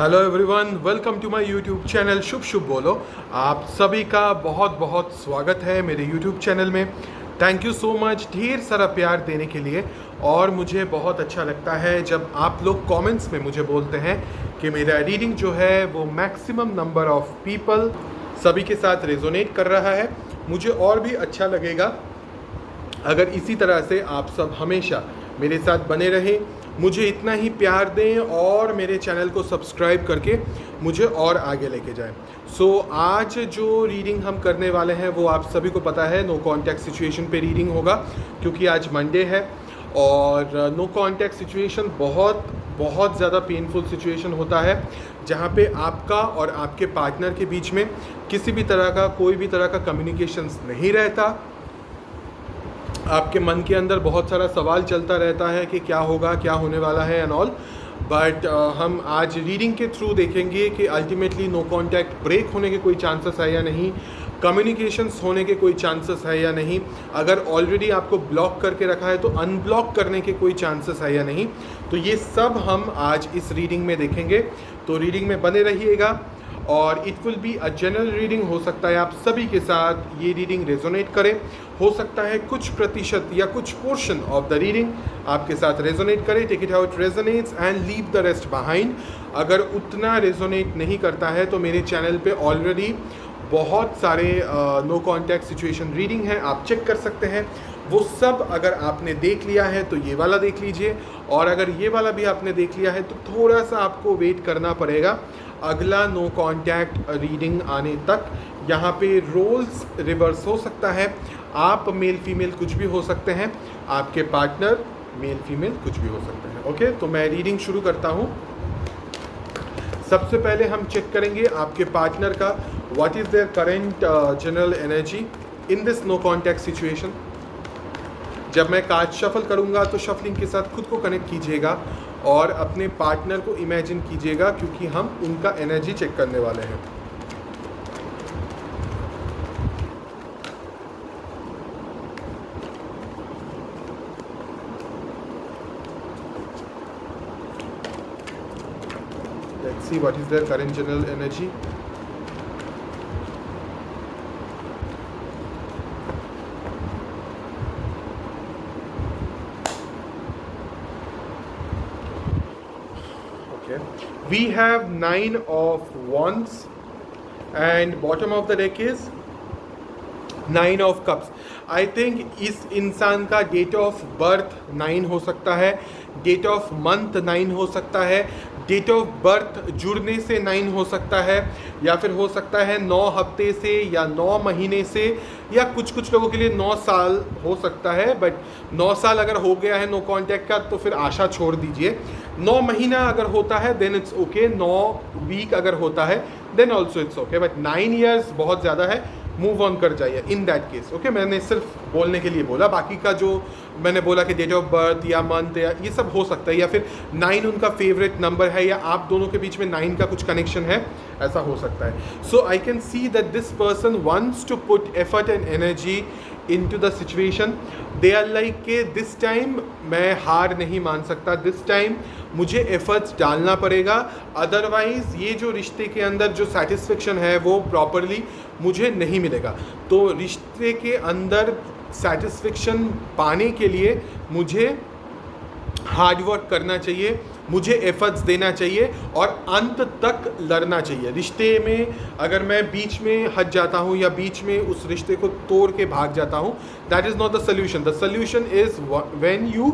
Hello everyone, welcome to my YouTube channel शुभ शुभ बोलो। आप सभी का बहुत बहुत स्वागत है मेरे यूट्यूब चैनल में। थैंक यू सो मच ढेर सारा प्यार देने के लिए। और मुझे बहुत अच्छा लगता है जब आप लोग कमेंट्स में मुझे बोलते हैं कि मेरा रीडिंग जो है वो मैक्सिमम नंबर ऑफ पीपल सभी के साथ रेजोनेट कर रहा है। मुझे और भी अच्छा लगेगा अगर इसी तरह से आप सब हमेशा मेरे साथ बने रहें, मुझे इतना ही प्यार दें और मेरे चैनल को सब्सक्राइब करके मुझे और आगे लेके जाएं। आज जो रीडिंग हम करने वाले हैं वो आप सभी को पता है नो कॉन्टैक्ट सिचुएशन पे रीडिंग होगा, क्योंकि आज मंडे है और नो कॉन्टैक्ट सिचुएशन बहुत बहुत ज़्यादा पेनफुल सिचुएशन होता है, जहाँ पे आपका और आपके पार्टनर के बीच में किसी भी तरह का कोई भी तरह का कम्युनिकेशंस नहीं रहता। आपके मन के अंदर बहुत सारा सवाल चलता रहता है कि क्या होगा, क्या होने वाला है एंड ऑल। बट हम आज रीडिंग के थ्रू देखेंगे कि अल्टीमेटली नो कॉन्टैक्ट ब्रेक होने के कोई चांसेस है या नहीं, कम्युनिकेशंस होने के कोई चांसेस है या नहीं, अगर ऑलरेडी आपको ब्लॉक करके रखा है तो अनब्लॉक करने के कोई चांसेस है या नहीं। तो ये सब हम आज इस रीडिंग में देखेंगे। तो रीडिंग में बने रहिएगा और it will be a general reading. हो सकता है आप सभी के साथ ये रीडिंग रेजोनेट करे, हो सकता है कुछ प्रतिशत या कुछ पोर्शन ऑफ द रीडिंग आपके साथ रेजोनेट करे। Take it how it resonates and leave the rest behind. अगर उतना रेजोनेट नहीं करता है तो मेरे चैनल पे ऑलरेडी बहुत सारे नो कॉन्टैक्ट सिचुएशन रीडिंग हैं, आप चेक कर सकते हैं। वो सब अगर आपने देख लिया है तो ये वाला देख लीजिए, और अगर ये वाला भी आपने देख लिया है तो थोड़ा सा आपको वेट करना पड़ेगा अगला नो कॉन्टैक्ट रीडिंग आने तक। यहाँ पे रोल्स रिवर्स हो सकता है, आप मेल फीमेल कुछ भी हो सकते हैं, आपके पार्टनर मेल फीमेल कुछ भी हो सकते हैं। ओके, तो मैं रीडिंग शुरू करता हूँ। सबसे पहले हम चेक करेंगे आपके पार्टनर का what is their current general energy in this no contact situation. जब मैं कार्ड शफल करूँगा तो शफलिंग के साथ खुद को कनेक्ट कीजिएगा और अपने पार्टनर को इमेजिन कीजिएगा, क्योंकि हम उनका एनर्जी चेक करने वाले हैं। Let's see what is their current general energy. Okay, we have 9 of wands and bottom of the deck is 9 of cups. I think इस इंसान का डेट ऑफ बर्थ 9 हो सकता है, डेट ऑफ मंथ 9 हो सकता है, डेट ऑफ बर्थ जुड़ने से 9 हो सकता है, या फिर हो सकता है 9 हफ्ते से या 9 महीने से, या कुछ कुछ लोगों के लिए 9 साल हो सकता है। बट 9 साल अगर हो गया है नो कॉन्टैक्ट का तो फिर आशा छोड़ दीजिए। 9 महीना अगर होता है देन इट्स ओके, 9 वीक अगर होता है then also it's okay, but 9 years बहुत ज़्यादा है, मूव ऑन कर जाइए इन दैट केस। ओके, मैंने सिर्फ बोलने के लिए बोला, बाकी का जो मैंने बोला कि डेट ऑफ बर्थ या मंथ या ये सब हो सकता है, या फिर 9 उनका फेवरेट नंबर है, या आप दोनों के बीच में 9 का कुछ कनेक्शन है, ऐसा हो सकता है। So I can see that this person wants to put effort and energy into the situation. They are like कि this time मैं हार नहीं मान सकता, this time मुझे एफर्ट्स डालना पड़ेगा, अदरवाइज़ ये जो रिश्ते के अंदर जो सेटिस्फेक्शन है वो प्रॉपरली मुझे नहीं मिलेगा। तो रिश्ते के अंदर सेटिस्फेक्शन पाने के लिए मुझे हार्ड वर्क करना चाहिए, मुझे एफर्ट्स देना चाहिए और अंत तक लड़ना चाहिए। रिश्ते में अगर मैं बीच में हट जाता हूँ या बीच में उस रिश्ते को तोड़ के भाग जाता हूँ, that is not the solution. The solution is when you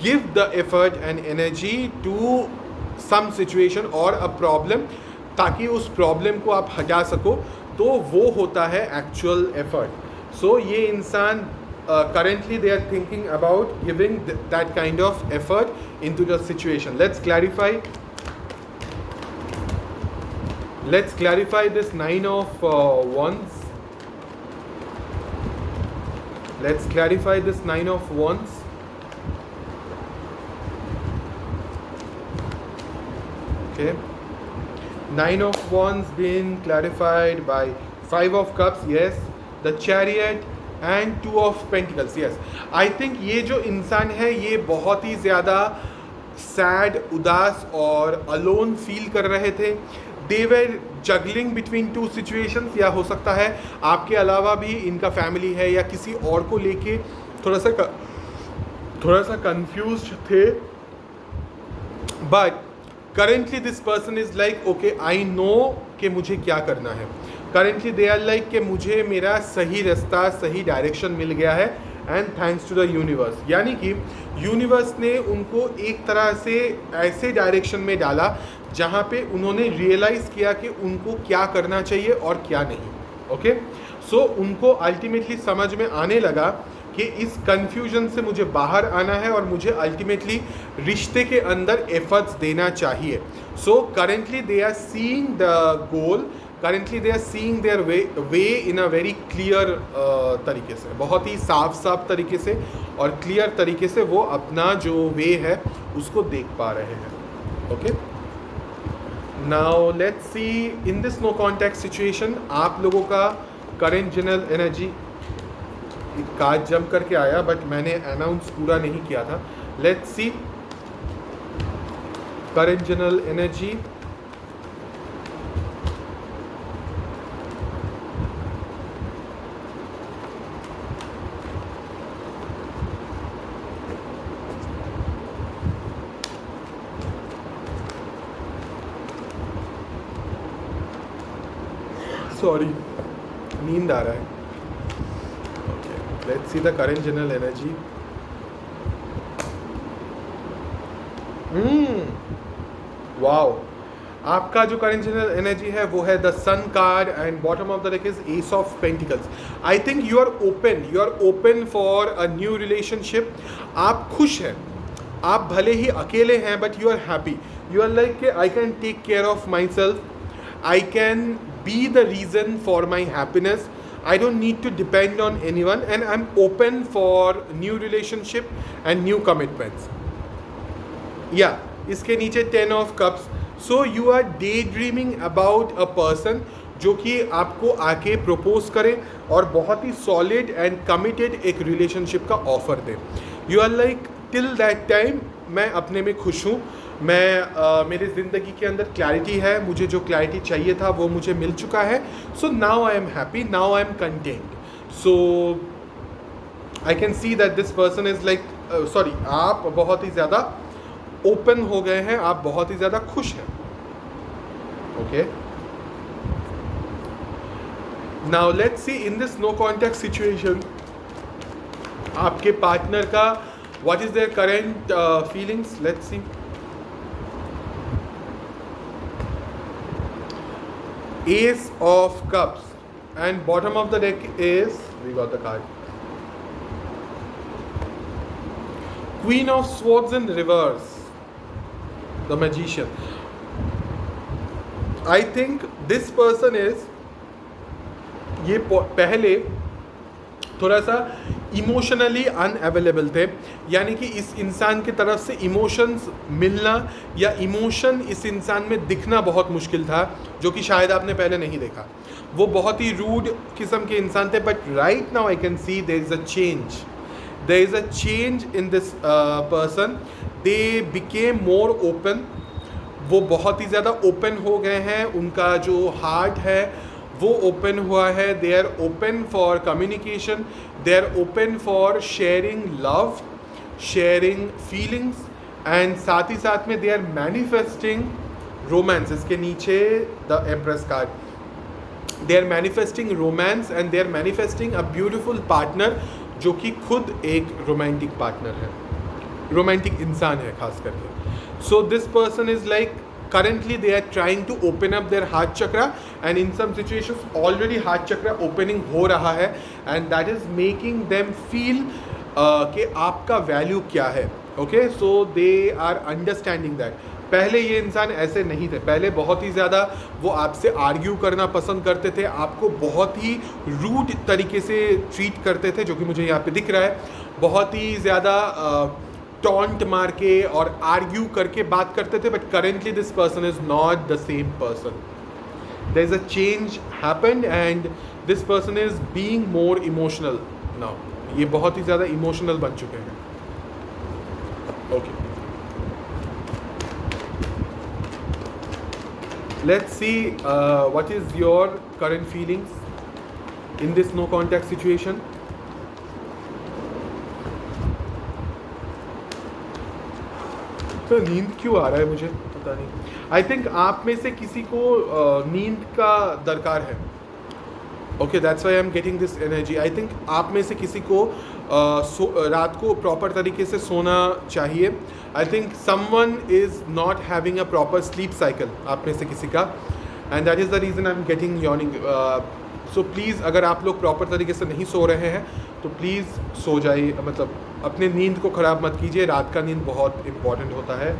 give the effort and energy to some situation और अ प्रॉब्लम, ताकि उस प्रॉब्लम को आप हटा सको, तो वो होता है एक्चुअल एफर्ट। सो ये इंसान currently they are thinking about giving that kind of effort into the situation. Let's clarify this 9 of wands. Let's clarify this 9 of wands. Okay, 9 of wands being clarified by 5 of cups. Yes, the chariot and 2 of pentacles. Yes, I think ये जो इंसान है ये बहुत ही ज़्यादा sad, उदास और अलोन फील कर रहे थे. दे वर जगलिंग बिटवीन टू सिचुएशंस, या हो सकता है आपके अलावा भी इनका फैमिली है या किसी और को लेके थोड़ा सा कंफ्यूज्ड थे. But currently this person is like okay, I know कि मुझे क्या करना है. करेंटली दे आर लाइक कि मुझे मेरा सही रास्ता, सही डायरेक्शन मिल गया है, and thanks to the universe. यानी कि यूनिवर्स ने उनको एक तरह से ऐसे डायरेक्शन में डाला जहाँ पे उन्होंने रियलाइज़ किया कि उनको क्या करना चाहिए और क्या नहीं. ओके, सो उनको अल्टीमेटली समझ में आने लगा कि इस कंफ्यूजन से मुझे बाहर आना है और मुझे अल्टीमेटली रिश्ते के अंदर एफर्ट्स देना चाहिए. So currently they are seeing the goal, currently they are seeing their way in a very clear तरीके से, बहुत ही साफ तरीके से और क्लियर तरीके से वो अपना जो वे है उसको देख पा रहे हैं. Okay, now let's see in this no contact situation आप लोगों का current general energy. Card jump करके आया बट मैंने अनाउंस पूरा नहीं किया था. Let's see current general energy. Sorry, नींद आ रहा है. Let's see the current general energy. Wow. आपका जो current general energy है वो है the sun card and bottom of the deck is ace of pentacles. I think you are open for a new relationship. आप खुश हैं, आप भले ही अकेले हैं but you are happy. You are like I can take care of myself. I can be the reason for my happiness. I don't need to depend on anyone and I'm open for new relationship and new commitments. Yeah, इसके नीचे 10 of cups. So you are daydreaming about a person जो कि आपको आके propose करे और बहुत ही सॉलिड एंड कमिटेड एक रिलेशनशिप का ऑफर दे. You are like till that time मैं अपने में खुश हूँ, मैं मेरी ज़िंदगी के अंदर क्लैरिटी है, मुझे जो क्लैरिटी चाहिए था वो मुझे मिल चुका है. So now I am happy, now I am content. So I can see that this person is like sorry, आप बहुत ही ज़्यादा ओपन हो गए हैं, आप बहुत ही ज़्यादा खुश हैं. Okay, now let's see in this no contact situation आपके पार्टनर का what is their current feelings. Let's see. Ace of Cups and bottom of the deck is, we got the card, Queen of Swords in reverse, the Magician. I think this person is, ये पहले थोड़ा सा emotionally unavailable थे, यानी कि इस इंसान की तरफ से इमोशंस मिलना या इमोशन इस इंसान में दिखना बहुत मुश्किल था, जो कि शायद आपने पहले नहीं देखा. वो बहुत ही रूड किस्म के इंसान थे. But right now I can see there is a change in this person. They became more open. वो बहुत ही ज़्यादा ओपन हो गए हैं, उनका जो हार्ट है वो ओपन हुआ है. They are open for communication, they are open for sharing love, sharing feelings, and साथ ही साथ में दे आर मैनिफेस्टिंग रोमांस. इसके नीचे the empress card. They are manifesting romance and they are manifesting a beautiful partner जो कि खुद एक रोमांटिक पार्टनर है, रोमांटिक इंसान है खास करके. So this person is like currently they are trying to open up their heart chakra, and in some situations already heart chakra opening हो रहा है, and that is making them feel कि आपका वैल्यू क्या है. Okay, so they are understanding that. पहले ये इंसान ऐसे नहीं थे, पहले बहुत ही ज़्यादा वो आपसे आर्ग्यू करना पसंद करते थे, आपको बहुत ही रूड तरीके से ट्रीट करते थे, जो कि मुझे यहाँ पे दिख रहा है. बहुत ही ज़्यादा टॉन्ट मार के और आर्ग्यू करके बात करते थे. But currently this person is not the same person. There is a change happened and this person is being more emotional now. ये बहुत ही ज़्यादा इमोशनल बन चुके हैं. ओके, Let's see what is your current feelings in this no contact situation. तो नींद क्यों आ रहा है मुझे पता नहीं. आई थिंक आप में से किसी को नींद का दरकार है. Okay, that's why I am getting this energy. I think आप में से किसी को रात को प्रॉपर तरीके से सोना चाहिए. I think someone is not having a proper sleep cycle आप में से किसी का, and that is the reason I am getting yawning. So please अगर आप लोग प्रॉपर तरीके से नहीं सो रहे हैं तो प्लीज़ सो जाइए. मतलब अपने नींद को ख़राब मत कीजिए. रात का नींद बहुत इम्पॉर्टेंट होता है.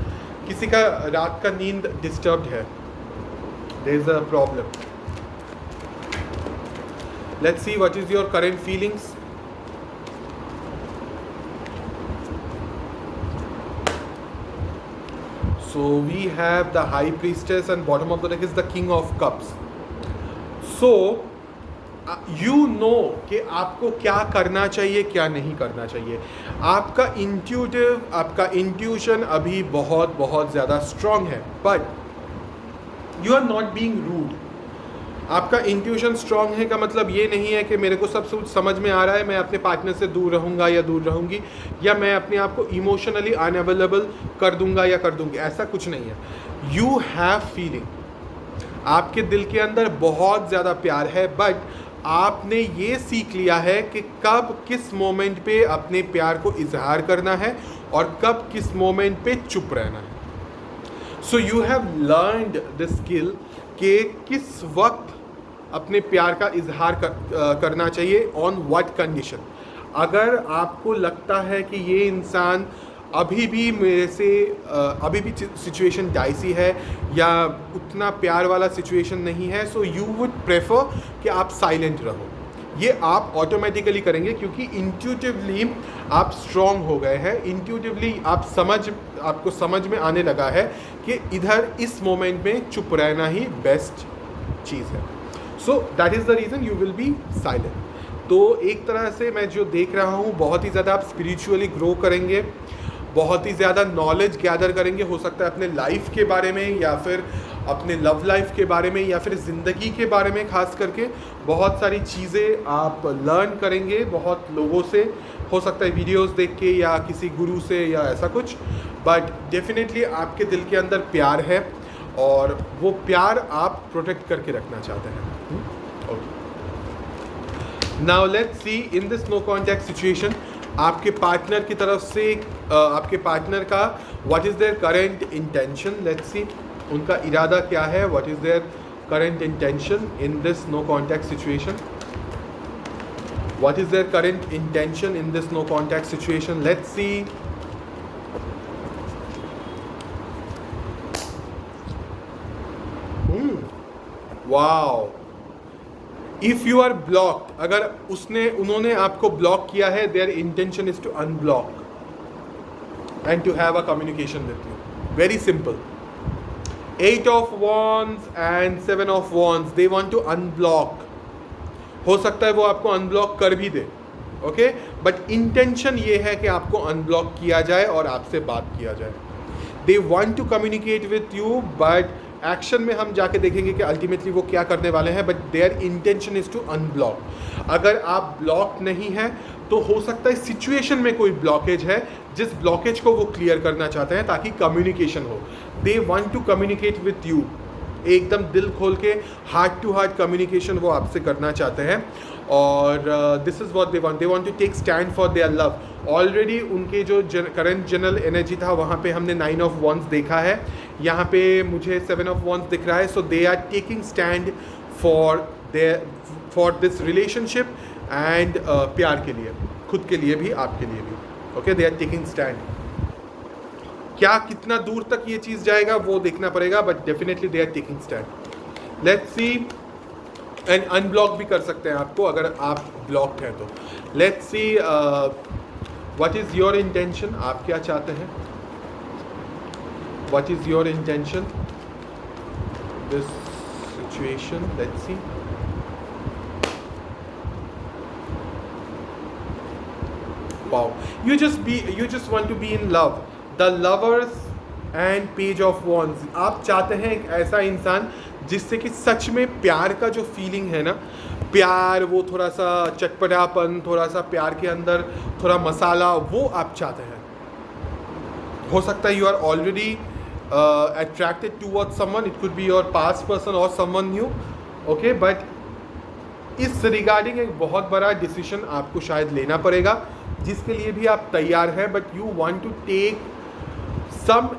किसी का रात का नींद डिस्टर्ब्ड है, there is a problem. Let's see what is your current feelings. So we have the High Priestess and bottom of the deck is the King of Cups. So you know कि आपको क्या करना चाहिए क्या नहीं करना चाहिए. आपका आपका इंट्यूशन अभी बहुत बहुत ज़्यादा स्ट्रांग है, but you are not being rude. आपका इंट्यूशन स्ट्रांग है का मतलब ये नहीं है कि मेरे को सब कुछ समझ में आ रहा है, मैं अपने पार्टनर से दूर रहूँगा या दूर रहूँगी, या मैं अपने आप को इमोशनली अनअवेलेबल कर दूँगा या कर दूँगी. ऐसा कुछ नहीं है. You have feeling. आपके दिल के अंदर बहुत ज़्यादा प्यार है, बट आपने ये सीख लिया है कि कब किस मोमेंट पे अपने प्यार को इजहार करना है और कब किस मोमेंट पे चुप रहना है. So you have learned the skill कि किस वक्त अपने प्यार का इजहार करना चाहिए, ऑन व्हाट कंडीशन. अगर आपको लगता है कि ये इंसान अभी भी मेरे से अभी भी सिचुएशन डाइसी है या उतना प्यार वाला सिचुएशन नहीं है, सो यू वुड प्रेफर कि आप साइलेंट रहो. ये आप ऑटोमेटिकली करेंगे क्योंकि इंट्यूटिवली आप स्ट्रॉन्ग हो गए हैं. इंट्यूटिवली आपको समझ में आने लगा है कि इधर इस मोमेंट में चुप रहना ही बेस्ट चीज़ है. So that is the reason you will be silent. तो एक तरह से मैं जो देख रहा हूँ, बहुत ही ज़्यादा आप स्पिरिचुअली ग्रो करेंगे, बहुत ही ज़्यादा नॉलेज गैदर करेंगे. हो सकता है अपने लाइफ के बारे में या फिर अपने लव लाइफ के बारे में या फिर ज़िंदगी के बारे में. खास करके बहुत सारी चीज़ें आप लर्न करेंगे बहुत लोगों से. हो सकता है वीडियोस देख के या किसी गुरु से या ऐसा कुछ, बट डेफिनेटली आपके दिल के अंदर प्यार है और वो प्यार आप प्रोटेक्ट करके रखना चाहते हैं. Now let's see in this no contact situation आपके पार्टनर की तरफ से आपके पार्टनर का what is their current intention. Let's see उनका इरादा क्या है. What is their current intention in this no contact situation. What is their current intention in this no contact situation. Let's see. Wow. If you are blocked, अगर उन्होंने आपको block किया है, their intention is to unblock and to have a communication with you. Very simple. 8 of Wands and 7 of Wands, they want to unblock. हो सकता है वो आपको अनब्लॉक कर भी दे, ओके, बट इंटेंशन ये है कि आपको अनब्लॉक किया जाए और आपसे बात किया जाए. They want to communicate with you, but action में हम जाके देखेंगे कि अल्टीमेटली वो क्या करने वाले हैं. But their intention is to unblock. अगर आप ब्लॉक नहीं हैं तो हो सकता है सिचुएशन में कोई ब्लॉकेज है, जिस ब्लॉकेज को वो क्लियर करना चाहते हैं ताकि कम्युनिकेशन हो. They want to communicate with you. एकदम दिल खोल के हार्ट टू हार्ट कम्युनिकेशन वो आपसे करना चाहते हैं. और this is what they want to take stand for their love. Already उनके जो करंट जनरल एनर्जी था वहाँ पे हमने 9 of Wands देखा है. यहाँ पे मुझे 7 of Wands दिख रहा है. So they are taking stand for this relationship and प्यार के लिए, खुद के लिए भी आपके लिए भी. Okay, they are taking stand. क्या कितना दूर तक ये चीज़ जाएगा वो देखना पड़ेगा, but definitely they are taking stand. Let's see. And unblock भी कर सकते हैं आपको अगर आप ब्लॉक्ड हैं तो. Let's see what is your intention. आप क्या चाहते हैं. What is your intention this situation. Let's C. Wow, you just want to be in love. The lovers and page of wands. आप चाहते हैं एक ऐसा इंसान जिससे कि सच में प्यार का जो फीलिंग है ना, प्यार, वो थोड़ा सा चटपटापन, थोड़ा सा प्यार के अंदर थोड़ा मसाला, वो आप चाहते हैं। हो सकता है you are already attracted towards someone, it could be your past person or someone new, okay, but इस रिगार्डिंग एक बहुत बड़ा डिसीजन आपको शायद लेना पड़ेगा, जिसके लिए भी आप तैयार हैं, but you want to take some,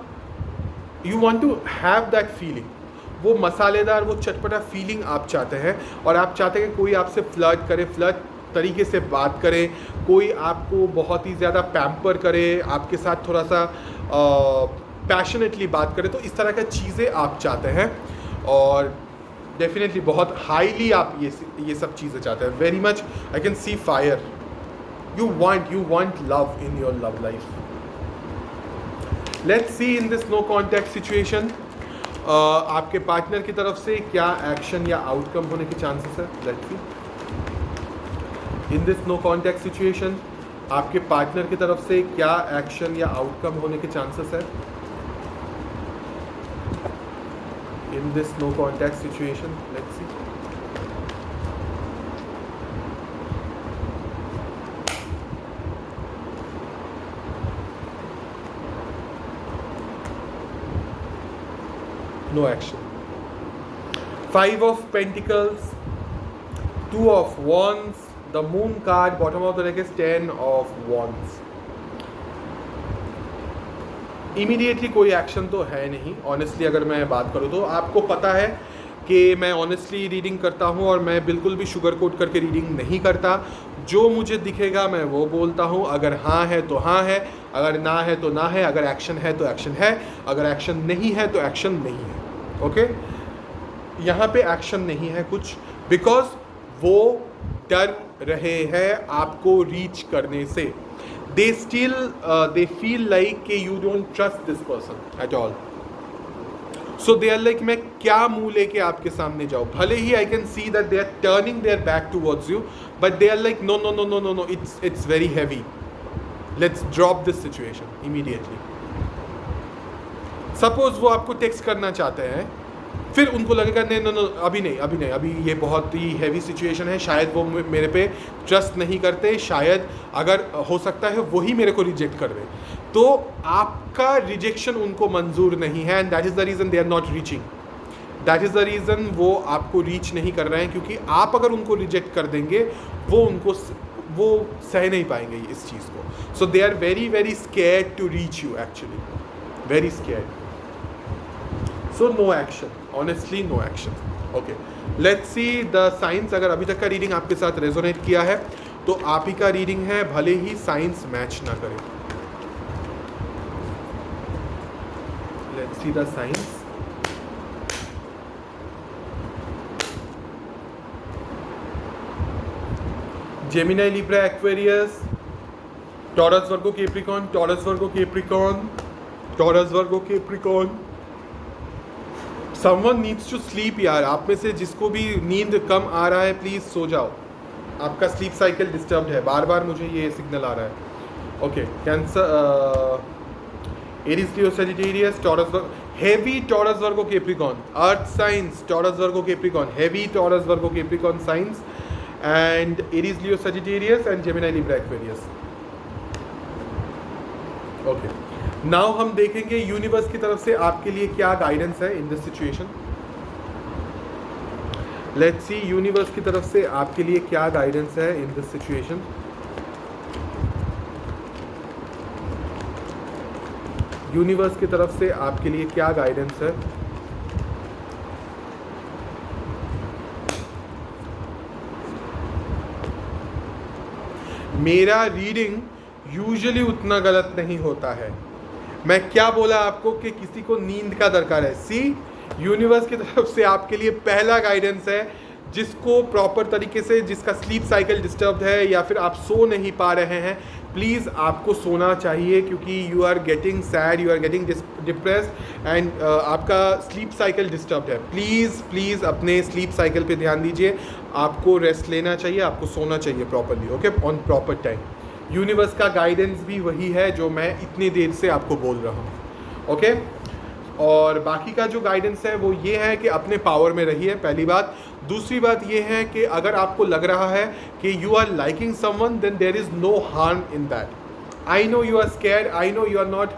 you want to have that feeling, वो मसालेदार, वो चटपटा फीलिंग आप चाहते हैं, और आप चाहते हैं कि कोई आपसे फ्लर्ट करे, फ्लर्ट तरीके से बात करे, कोई आपको बहुत ही ज़्यादा पैम्पर करे, आपके साथ थोड़ा सा पैशनेटली बात करे, तो इस तरह की चीज़ें आप चाहते हैं, और डेफिनेटली बहुत हाईली आप ये सब चीज़ें चाहते हैं। Very much I can see fire, you want love in your love life. Let's see in this no contact situation आपके पार्टनर की तरफ से क्या एक्शन या आउटकम होने के चांसेस है। Let's see in this no contact situation आपके पार्टनर की तरफ से क्या एक्शन या आउटकम होने के चांसेस है। In this no contact situation, let's see. No action. 5 of Pentacles, 2 of Wands, the Moon card, bottom of the deck is 10 of Wands. Immediately कोई एक्शन तो है नहीं। ऑनेस्टली अगर मैं बात करूँ तो आपको पता है कि मैं ऑनेस्टली रीडिंग करता हूँ, और मैं बिल्कुल भी शुगर कोट करके रीडिंग नहीं करता। जो मुझे दिखेगा मैं वो बोलता हूँ। अगर हाँ है तो हाँ है, अगर ना है तो ना है, अगर एक्शन है तो एक्शन है, अगर एक्शन नहीं है तो एक्शन नहीं है। ओके, यहाँ पे एक्शन नहीं है कुछ, बिकॉज वो डर रहे हैं आपको रीच करने से। They still they feel like you don't trust this person at all. So they are like, मैं क्या मुँह लेके आपके सामने जाऊँ। भले ही I can see that they are turning their back towards you, but they are like no, it's very heavy. Let's drop this situation immediately. Suppose वो आपको टेक्स्ट करना चाहते हैं, फिर उनको लगेगा नहीं, नो अभी नहीं, अभी ये बहुत ही हैवी सिचुएशन है, शायद वो मेरे पे ट्रस्ट नहीं करते, शायद अगर हो सकता है वही मेरे को रिजेक्ट कर दे। तो आपका रिजेक्शन उनको मंजूर नहीं है, and that is the reason they are not reaching. That is the reason वो आपको रीच नहीं कर रहे हैं, क्योंकि आप अगर उनको रिजेक्ट कर देंगे वो सह नहीं पाएंगे इस चीज़ को। So they are very scared to reach you, actually very scared. So no action, honestly no action. Okay, let's see the signs। अगर अभी तक का रीडिंग आपके साथ रेजोनेट किया है तो आप ही का रीडिंग है, भले ही साइंस मैच ना करे। Let's see the signs। Gemini, Libra, Aquarius, Taurus, Virgo, Capricorn, Taurus, Virgo, Capricorn, Taurus, Virgo, Capricorn। Someone needs to sleep यार। आप में से जिसको भी नींद कम आ रहा है, प्लीज़ सो जाओ। आपका स्लीप साइकिल डिस्टर्ब्ड है, बार बार मुझे ये सिग्नल आ रहा है। Okay, cancer, Aries, Leo, Sagittarius, taurus, heavy taurus, Virgo, Capricorn, earth science, taurus, Virgo, Capricorn, heavy taurus, Virgo, Capricorn science, and Aries, Leo, Sagittarius, and Gemini, Libra, Aquarius. Okay, now हम देखेंगे universe की तरफ से आपके लिए क्या guidance है in this situation. Let's C universe की तरफ से आपके लिए क्या गाइडेंस है इन दिस सिचुएशन। यूनिवर्स की तरफ से आपके लिए क्या गाइडेंस है। मेरा रीडिंग यूजुअली उतना गलत नहीं होता है। मैं क्या बोला आपको कि किसी को नींद का दरकार है। सी, यूनिवर्स की तरफ से आपके लिए पहला गाइडेंस है, जिसको प्रॉपर तरीके से, जिसका स्लीप साइकिल डिस्टर्ब्ड है या फिर आप सो नहीं पा रहे हैं, प्लीज़ आपको सोना चाहिए, क्योंकि you are getting sad, you are getting depressed, and आपका स्लीप साइकिल डिस्टर्ब्ड है। प्लीज़ अपने स्लीप साइकिल पे ध्यान दीजिए। आपको रेस्ट लेना चाहिए, आपको सोना चाहिए properly, okay, on proper time. Universe का गाइडेंस भी वही है जो मैं इतनी देर से आपको बोल रहा हूँ, ओके। और बाकी का जो गाइडेंस है वो ये है कि अपने पावर में रहिए, पहली बात। दूसरी बात ये है कि अगर आपको लग रहा है कि you are liking someone, then there is no harm in that. I know you are scared, I know you are not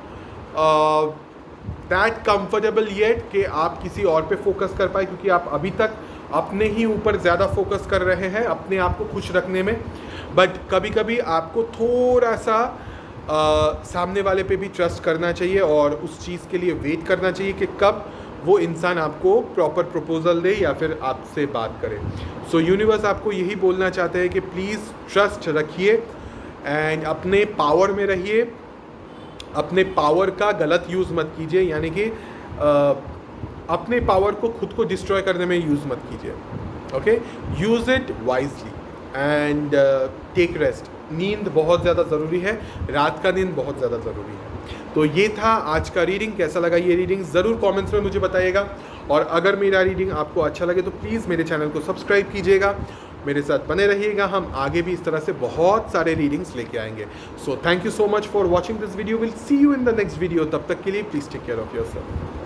that comfortable yet कि आप किसी और पे फोकस कर पाए, क्योंकि आप अभी तक अपने ही ऊपर ज़्यादा फोकस कर रहे हैं, अपने आप को खुश रखने में। बट कभी कभी आपको थोड़ा सा सामने वाले पे भी ट्रस्ट करना चाहिए और उस चीज़ के लिए वेट करना चाहिए कि कब वो इंसान आपको प्रॉपर प्रपोजल दे या फिर आपसे बात करे। सो यूनिवर्स आपको यही बोलना चाहते हैं कि प्लीज़ ट्रस्ट रखिए एंड अपने पावर में रहिए, अपने पावर का गलत यूज़ मत कीजिए, यानी कि अपने पावर को खुद को डिस्ट्रॉय करने में यूज़ मत कीजिए। Okay, use it wisely and take rest. नींद बहुत ज़्यादा ज़रूरी है, रात का नींद बहुत ज़्यादा ज़रूरी है। तो ये था आज का रीडिंग। कैसा लगा ये रीडिंग ज़रूर कमेंट्स में मुझे बताइएगा, और अगर मेरा रीडिंग आपको अच्छा लगे तो प्लीज़ मेरे चैनल को सब्सक्राइब कीजिएगा, मेरे साथ बने रहिएगा। हम आगे भी इस तरह से बहुत सारे रीडिंग्स लेके आएंगे। So thank you so much for watching this video. Will see you in the next video. तब तक के लिए please take care of yourself.